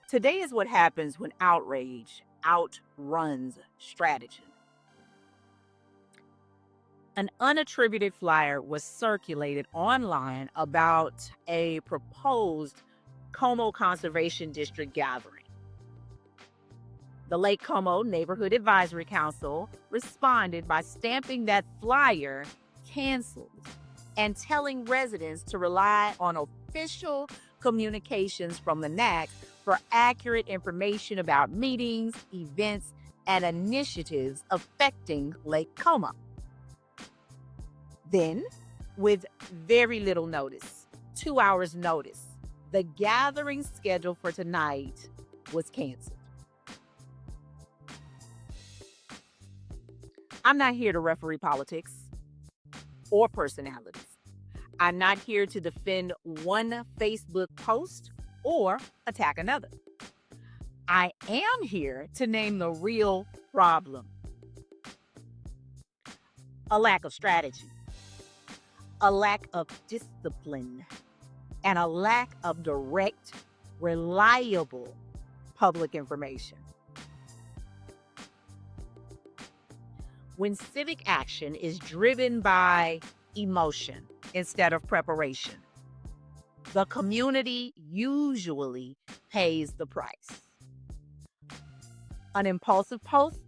Today is what happens when outrage outruns strategy. An unattributed flyer was circulated online about a proposed Como Conservation District gathering. The Lake Como Neighborhood Advisory Council responded by stamping that flyer canceled and telling residents to rely on official communications from the NAC for accurate information about meetings, events, and initiatives affecting Lake Como. Then, with very little notice, 2 hours notice, the gathering scheduled for tonight was canceled. I'm not here to referee politics or personalities. I'm not here to defend one Facebook post or attack another. I am here to name the real problem: a lack of strategy, a lack of discipline, and a lack of direct, reliable public information. When civic action is driven by emotion instead of preparation, the community usually pays the price. An impulsive post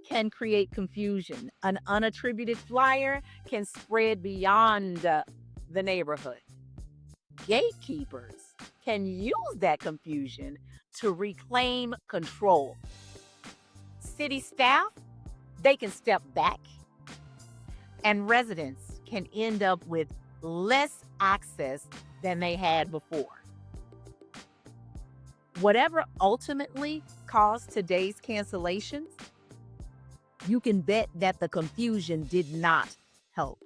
can create confusion. An unattributed flyer can spread beyond the neighborhood. Gatekeepers can use that confusion to reclaim control. City staff, they can step back, and residents can end up with less access than they had before. Whatever ultimately caused today's cancellations, you can bet that the confusion did not help.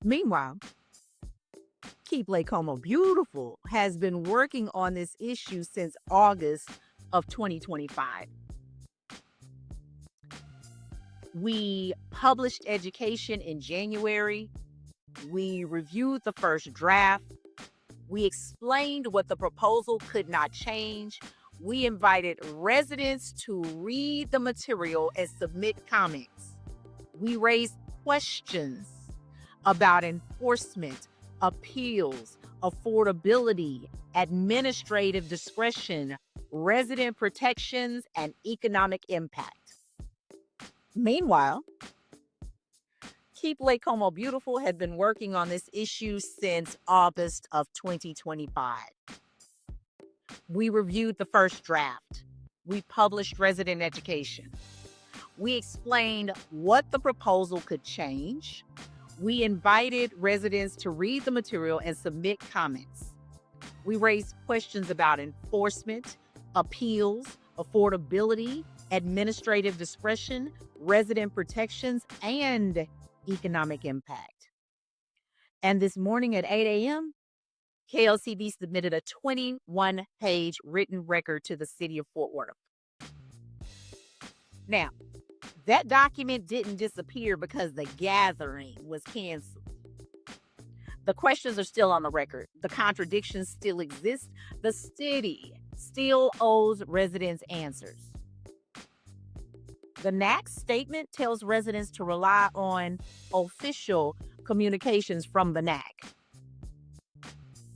Meanwhile, Keep Lake Como Beautiful has been working on this issue since August of 2025. We published education in January. We reviewed the first draft. We explained what the proposal could not change. We invited residents to read the material and submit comments. We raised questions about enforcement, appeals, affordability, administrative discretion, resident protections, and economic impact. Meanwhile, Keep Lake Como Beautiful had been working on this issue since August of 2025. We reviewed the first draft. We published resident education. We explained what the proposal could change. We invited residents to read the material and submit comments. We raised questions about enforcement, appeals, affordability, administrative discretion, resident protections, and economic impact. And this morning at 8 a.m., KLCB submitted a 21-page written record to the city of Fort Worth. Now, that document didn't disappear because the gathering was canceled. The questions are still on the record. The contradictions still exist. The city still owes residents answers. The NAC statement tells residents to rely on official communications from the NAC.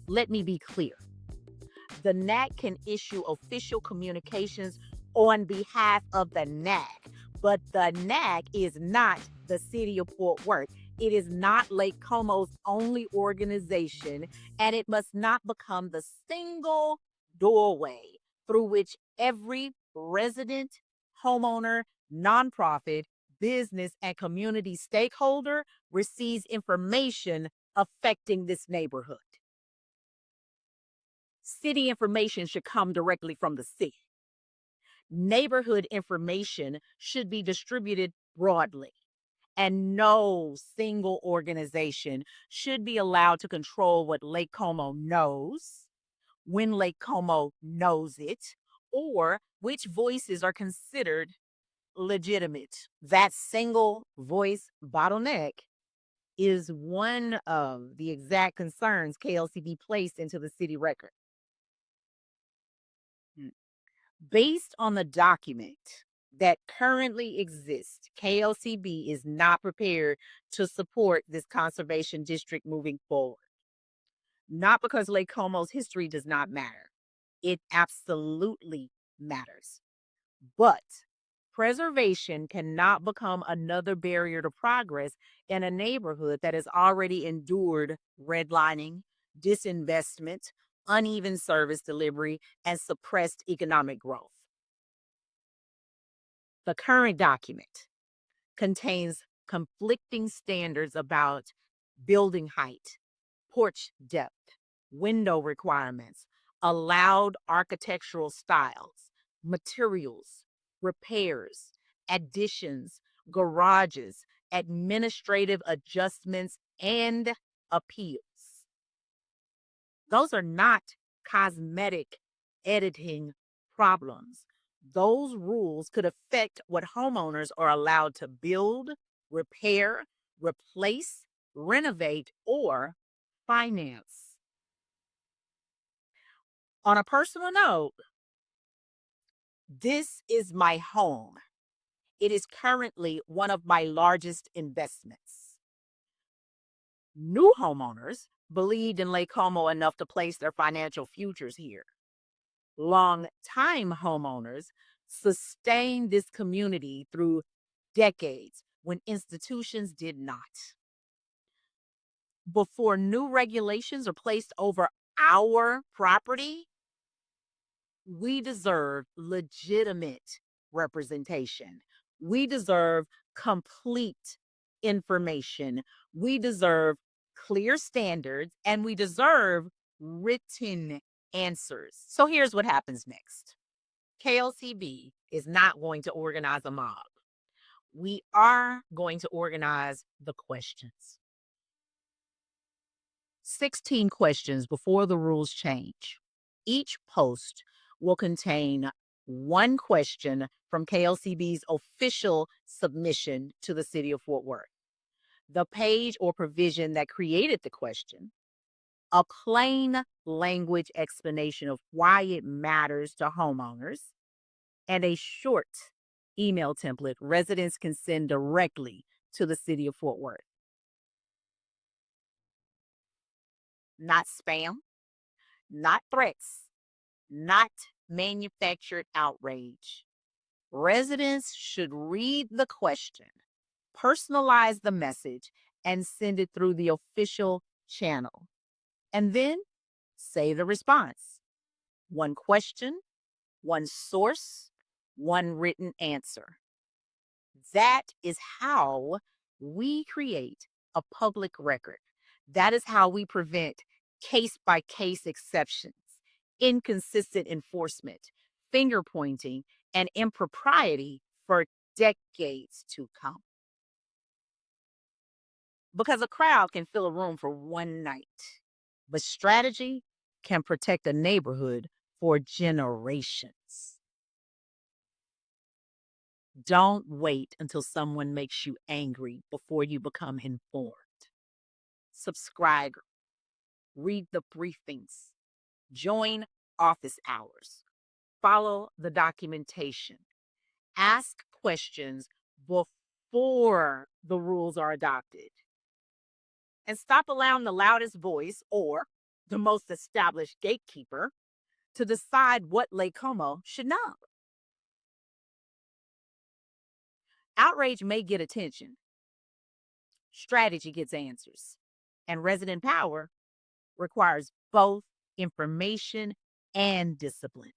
Let me be clear. The NAC can issue official communications on behalf of the NAC, but the NAC is not the city of Fort Worth. It is not Lake Como's only organization, and it must not become the single doorway through which every resident, homeowner, nonprofit, business, and community stakeholder receives information affecting this neighborhood. City information should come directly from the city. Neighborhood information should be distributed broadly, and no single organization should be allowed to control what Lake Como knows, when Lake Como knows it, or which voices are considered legitimate. That single voice bottleneck is one of the exact concerns KLCB placed into the city record. Based on the document that currently exists, KLCB is not prepared to support this conservation district moving forward. Not because Lake Como's history does not matter. It absolutely matters. But preservation cannot become another barrier to progress in a neighborhood that has already endured redlining, disinvestment, uneven service delivery, and suppressed economic growth. The current document contains conflicting standards about building height, porch depth, window requirements, allowed architectural styles, materials, repairs, additions, garages, administrative adjustments, and appeals. Those are not cosmetic editing problems. Those rules could affect what homeowners are allowed to build, repair, replace, renovate, or finance. On a personal note, this is my home. It is currently one of my largest investments. New homeowners believed in Lake Como enough to place their financial futures here. Long-time homeowners sustained this community through decades when institutions did not. Before new regulations are placed over our property, we deserve legitimate representation. We deserve complete information. We deserve clear standards, and we deserve written answers. So here's what happens next. KLCB is not going to organize a mob. We are going to organize the questions. 16 questions before the rules change. Each post will contain one question from KLCB's official submission to the city of Fort Worth, the page or provision that created the question, a plain language explanation of why it matters to homeowners, and a short email template residents can send directly to the city of Fort Worth. Not spam, not threats, not manufactured outrage. Residents should read the question, personalize the message, and send it through the official channel. And then say the response. One question, one source, one written answer. That is how we create a public record. That is how we prevent case by case exceptions, inconsistent enforcement, finger pointing, and impropriety for decades to come. Because a crowd can fill a room for one night, but strategy can protect a neighborhood for generations. Don't wait until someone makes you angry before you become informed. Subscribe, read the briefings, join office hours, follow the documentation, ask questions before the rules are adopted, and stop allowing the loudest voice or the most established gatekeeper to decide what Lake Como should know. Outrage may get attention. Strategy gets answers. And resident power requires both information and discipline.